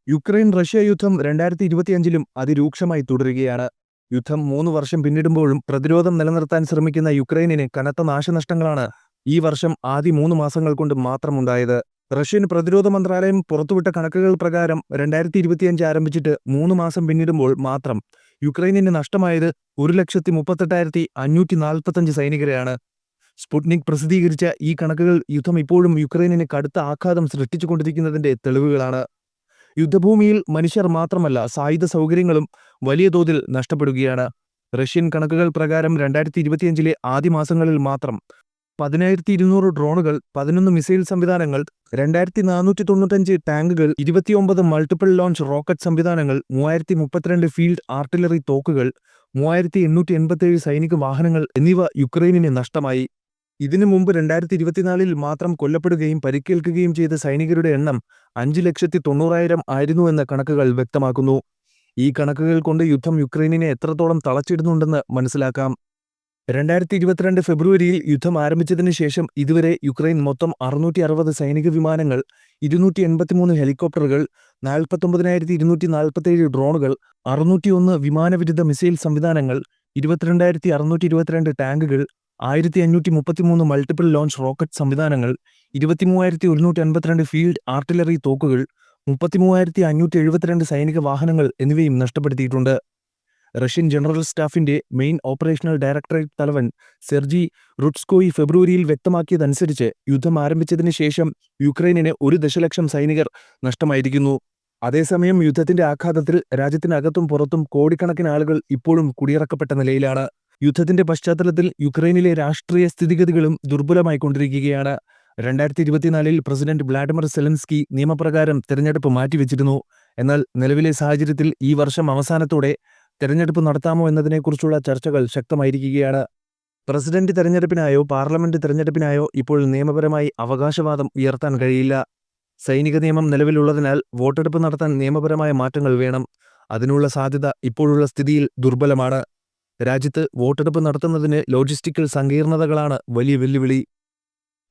Ukraine Russia യുദ്ധം 2025-ലും അതിരൂക്ഷമായി തുടരുകയാണ്. യുദ്ധം 3 വർഷം പിന്നിടുമ്പോഴും പ്രതിരോധം നിലനിർത്താൻ ശ്രമിക്കുന്ന യുക്രൈനിന് കനത്ത നാശനഷ്ടങ്ങളാണ് ഈ വർഷം ആദ്യ 3 മാസങ്ങൾ കൊണ്ട് മാത്രമുണ്ടായത്. റഷ്യൻ പ്രതിരോധ മന്ത്രാലയം പുറത്തുവിട്ട കണക്കുകൾ പ്രകാരം 2025 ആരംഭിച്ചിട്ട് 3 മാസം പിന്നിടുമ്പോൾ മാത്രം യുക്രൈനിന് നഷ്ടമായത് 1,38,545 സൈനികരെയാണ്. സ്പുട്നിക് പ്രസിദ്ധീകരിച്ച ഈ കണക്കുകൾ യുദ്ധം ഇപ്പോഴും യുക്രൈനിന് കടുത്ത ആഘാതം സൃഷ്ടിച്ചുകൊണ്ടിരിക്കുന്നതിന്റെ തെളിവുകളാണ്. യുദ്ധഭൂമിയിൽ മനുഷ്യർ മാത്രമല്ല സായുധ സൗകര്യങ്ങളും വലിയ തോതിൽ നഷ്ടപ്പെടുകയാണ്. റഷ്യൻ കണക്കുകൾ പ്രകാരം 2025-ലെ ആദ്യ മാസങ്ങളിൽ മാത്രം 10,200 ഡ്രോണുകൾ, 11 മിസൈൽ സംവിധാനങ്ങൾ, 2,495 ടാങ്കുകൾ, 29 മൾട്ടിപ്പിൾ ലോഞ്ച് റോക്കറ്റ് സംവിധാനങ്ങൾ, 3,032 ഫീൽഡ് ആർട്ടിലറി തോക്കുകൾ, 3,887 സൈനിക വാഹനങ്ങൾ എന്നിവ യുക്രൈനിന് നഷ്ടമായി. ഇതിനു മുമ്പ് 2024-ൽ മാത്രം കൊല്ലപ്പെടുകയും പരിക്കേൽക്കുകയും ചെയ്ത സൈനികരുടെ എണ്ണം 5,90,000 ആയിരുന്നുവെന്ന് കണക്കുകൾ വ്യക്തമാക്കുന്നു. ഈ കണക്കുകൾ കൊണ്ട് യുദ്ധം യുക്രൈനിനെ എത്രത്തോളം തളച്ചിടുന്നുണ്ടെന്ന് മനസ്സിലാക്കാം. 2022 ഫെബ്രുവരിയിൽ യുദ്ധം ആരംഭിച്ചതിന് ശേഷം ഇതുവരെ യുക്രൈൻ മൊത്തം 660 സൈനിക വിമാനങ്ങൾ, 283 ഹെലികോപ്റ്ററുകൾ, 49,247 ഡ്രോണുകൾ, 601 വിമാനവിരുദ്ധ മിസൈൽ സംവിധാനങ്ങൾ, 22,622 ടാങ്കുകൾ, 1,533 മൾട്ടിപ്പിൾ ലോഞ്ച് റോക്കറ്റ് സംവിധാനങ്ങൾ, 23,152 ഫീൽഡ് ആർട്ടിലറി തോക്കുകൾ, 33,572 സൈനിക വാഹനങ്ങൾ എന്നിവയും നഷ്ടപ്പെടുത്തിയിട്ടുണ്ട്. റഷ്യൻ ജനറൽ സ്റ്റാഫിന്റെ മെയിൻ ഓപ്പറേഷണൽ ഡയറക്ടറേറ്റ് തലവൻ സെർജി റുട്സ്കോയി ഫെബ്രുവരിയിൽ വ്യക്തമാക്കിയതനുസരിച്ച് യുദ്ധം ആരംഭിച്ചതിന് ശേഷം യുക്രൈനിന് 1 ദശലക്ഷം സൈനികർ നഷ്ടമായിരിക്കുന്നു. അതേസമയം യുദ്ധത്തിന്റെ ആഘാതത്തിൽ രാജ്യത്തിനകത്തും പുറത്തും കോടിക്കണക്കിന് ആളുകൾ ഇപ്പോഴും കുടിയിറക്കപ്പെട്ട നിലയിലാണ്. യുദ്ധത്തിന്റെ പശ്ചാത്തലത്തിൽ യുക്രൈനിലെ രാഷ്ട്രീയ സ്ഥിതിഗതികളും ദുർബലമായിക്കൊണ്ടിരിക്കുകയാണ്. 2024-ൽ പ്രസിഡന്റ് വ്ളാഡിമിർ സെലൻസ്കി നിയമപ്രകാരം തെരഞ്ഞെടുപ്പ് മാറ്റിവെച്ചിരുന്നു. എന്നാൽ നിലവിലെ സാഹചര്യത്തിൽ ഈ വർഷം അവസാനത്തോടെ തെരഞ്ഞെടുപ്പ് നടത്താമോ എന്നതിനെക്കുറിച്ചുള്ള ചർച്ചകൾ ശക്തമായിരിക്കുകയാണ്. പ്രസിഡന്റ് തെരഞ്ഞെടുപ്പിനായോ പാർലമെന്റ് തെരഞ്ഞെടുപ്പിനായോ ഇപ്പോൾ നിയമപരമായി അവകാശവാദം ഉയർത്താൻ കഴിയില്ല. സൈനിക നിയമം നിലവിലുള്ളതിനാൽ വോട്ടെടുപ്പ് നടത്താൻ നിയമപരമായ മാറ്റങ്ങൾ വേണം. അതിനുള്ള സാധ്യത ഇപ്പോഴുള്ള സ്ഥിതിയിൽ ദുർബലമാണ്. രാജ്യത്ത് വോട്ടെടുപ്പ് നടത്തുന്നതിന് ലോജിസ്റ്റിക്കൽ സങ്കീർണതകളാണ് വലിയ വെല്ലുവിളി.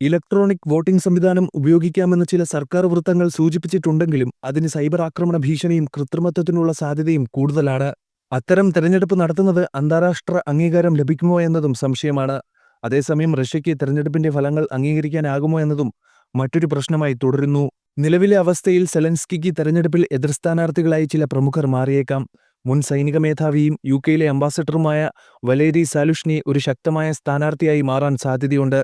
ഇലക്ട്രോണിക് വോട്ടിംഗ് സംവിധാനം ഉപയോഗിക്കാമെന്ന് ചില സർക്കാർ വൃത്തങ്ങൾ സൂചിപ്പിച്ചിട്ടുണ്ടെങ്കിലും അതിന് സൈബർ ആക്രമണ ഭീഷണിയും കൃത്രിമത്വത്തിനുള്ള സാധ്യതയും കൂടുതലാണ്. അത്തരം തെരഞ്ഞെടുപ്പ് നടത്തുന്നത് അന്താരാഷ്ട്ര അംഗീകാരം ലഭിക്കുമോ എന്നതും സംശയമാണ്. അതേസമയം റഷ്യയ്ക്ക് തെരഞ്ഞെടുപ്പിന്റെ ഫലങ്ങൾ അംഗീകരിക്കാനാകുമോ എന്നതും മറ്റൊരു പ്രശ്നമായി തുടരുന്നു. നിലവിലെ അവസ്ഥയിൽ സെലൻസ്കിക്ക് തെരഞ്ഞെടുപ്പിൽ എതിർ സ്ഥാനാർത്ഥികളായി ചില പ്രമുഖർ മാറിയേക്കാം. മുൻ സൈനിക മേധാവിയും യുകെയിലെ അംബാസഡറുമായ വലേരി സാലുഷ്നി ഒരു ശക്തമായ സ്ഥാനാർത്ഥിയായി മാറാൻ സാധ്യതയുണ്ട്.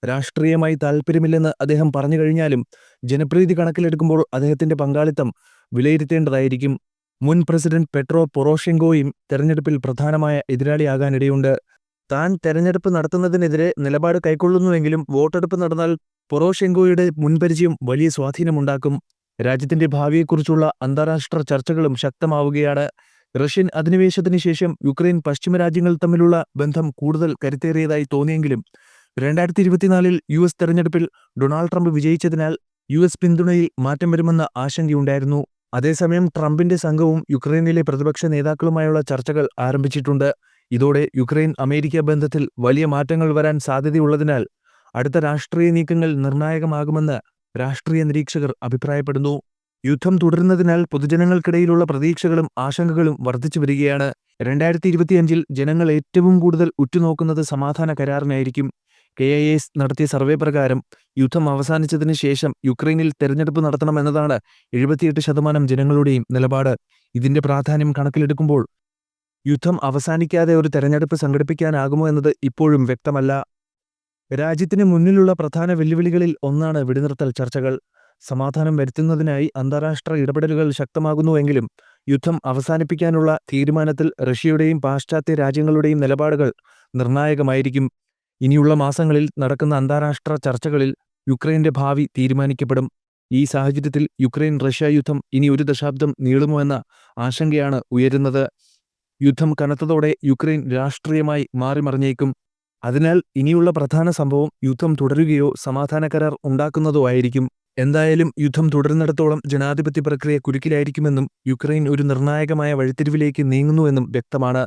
രാഷ്ട്രീയമായി താൽപ്പര്യമില്ലെന്ന് അദ്ദേഹം പറഞ്ഞു കഴിഞ്ഞാലും ജനപ്രീതി കണക്കിലെടുക്കുമ്പോൾ അദ്ദേഹത്തിന്റെ പങ്കാളിത്തം വിലയിരുത്തേണ്ടതായിരിക്കും. മുൻ പ്രസിഡന്റ് പെട്രോ പൊറോഷെങ്കോയും തെരഞ്ഞെടുപ്പിൽ പ്രധാനമായ എതിരാളിയാകാനിടയുണ്ട്. താൻ തെരഞ്ഞെടുപ്പ് നടത്തുന്നതിനെതിരെ നിലപാട് കൈക്കൊള്ളുന്നുവെങ്കിലും വോട്ടെടുപ്പ് നടന്നാൽ പൊറോഷെങ്കോയുടെ മുൻപരിചയം വലിയ സ്വാധീനമുണ്ടാക്കും. രാജ്യത്തിന്റെ ഭാവിയെക്കുറിച്ചുള്ള അന്താരാഷ്ട്ര ചർച്ചകളും ശക്തമാവുകയാണ്. റഷ്യൻ അധിനിവേശത്തിന് ശേഷം യുക്രൈൻ പശ്ചിമ രാജ്യങ്ങൾ തമ്മിലുള്ള ബന്ധം കൂടുതൽ കരുത്തേറിയതായി തോന്നിയെങ്കിലും 2024-ൽ US തെരഞ്ഞെടുപ്പിൽ ഡൊണാൾഡ് ട്രംപ് വിജയിച്ചതിനാൽ US പിന്തുണയിൽ മാറ്റം വരുമെന്ന ആശങ്കയുണ്ടായിരുന്നു. അതേസമയം ട്രംപിന്റെ സംഘവും യുക്രൈനിലെ പ്രതിപക്ഷ നേതാക്കളുമായുള്ള ചർച്ചകൾ ആരംഭിച്ചിട്ടുണ്ട്. ഇതോടെ യുക്രൈൻ അമേരിക്ക ബന്ധത്തിൽ വലിയ മാറ്റങ്ങൾ വരാൻ സാധ്യതയുള്ളതിനാൽ അടുത്ത രാഷ്ട്രീയ നീക്കങ്ങൾ നിർണായകമാകുമെന്ന് രാഷ്ട്രീയ നിരീക്ഷകർ അഭിപ്രായപ്പെടുന്നു. യുദ്ധം തുടരുന്നതിനാൽ പൊതുജനങ്ങൾക്കിടയിലുള്ള പ്രതീക്ഷകളും ആശങ്കകളും വർദ്ധിച്ചു വരികയാണ്. 2025-ൽ ജനങ്ങൾ ഏറ്റവും കൂടുതൽ ഉറ്റുനോക്കുന്നത് സമാധാന കരാറിനായിരിക്കും. KIS നടത്തിയ സർവേ പ്രകാരം യുദ്ധം അവസാനിച്ചതിന് ശേഷം യുക്രൈനിൽ തെരഞ്ഞെടുപ്പ് നടത്തണമെന്നതാണ് 78% ജനങ്ങളുടെയും നിലപാട്. ഇതിന്റെ പ്രാധാന്യം കണക്കിലെടുക്കുമ്പോൾ യുദ്ധം അവസാനിക്കാതെ ഒരു തെരഞ്ഞെടുപ്പ് സംഘടിപ്പിക്കാനാകുമോ എന്നത് ഇപ്പോഴും വ്യക്തമല്ല. രാജ്യത്തിന് മുന്നിലുള്ള പ്രധാന വെല്ലുവിളികളിൽ ഒന്നാണ് വെടിനിർത്തൽ ചർച്ചകൾ. സമാധാനം വരുത്തുന്നതിനായി അന്താരാഷ്ട്ര ഇടപെടലുകൾ ശക്തമാകുന്നുവെങ്കിലും യുദ്ധം അവസാനിപ്പിക്കാനുള്ള തീരുമാനത്തിൽ റഷ്യയുടെയും പാശ്ചാത്യ രാജ്യങ്ങളുടെയും നിലപാടുകൾ നിർണായകമായിരിക്കും. ഇനിയുള്ള മാസങ്ങളിൽ നടക്കുന്ന അന്താരാഷ്ട്ര ചർച്ചകളിൽ യുക്രൈന്റെ ഭാവി തീരുമാനിക്കപ്പെടും. ഈ സാഹചര്യത്തിൽ യുക്രൈൻ റഷ്യ യുദ്ധം ഇനി 1 ദശാബ്ദം നീളുമോ എന്ന ആശങ്കയാണ് ഉയരുന്നത്. യുദ്ധം കനത്തതോടെ യുക്രൈൻ രാഷ്ട്രീയമായി മാറിമറിഞ്ഞേക്കും. അതിനാൽ ഇനിയുള്ള പ്രധാന സംഭവം യുദ്ധം തുടരുകയോ സമാധാന കരാർ ഉണ്ടാക്കുന്നതോ ആയിരിക്കും. എന്തായാലും യുദ്ധം തുടരുന്നിടത്തോളം ജനാധിപത്യ പ്രക്രിയ കുരുക്കിലായിരിക്കുമെന്നും യുക്രൈൻ ഒരു നിർണായകമായ വഴിത്തിരിവിലേക്ക് നീങ്ങുന്നുവെന്നും വ്യക്തമാണ്.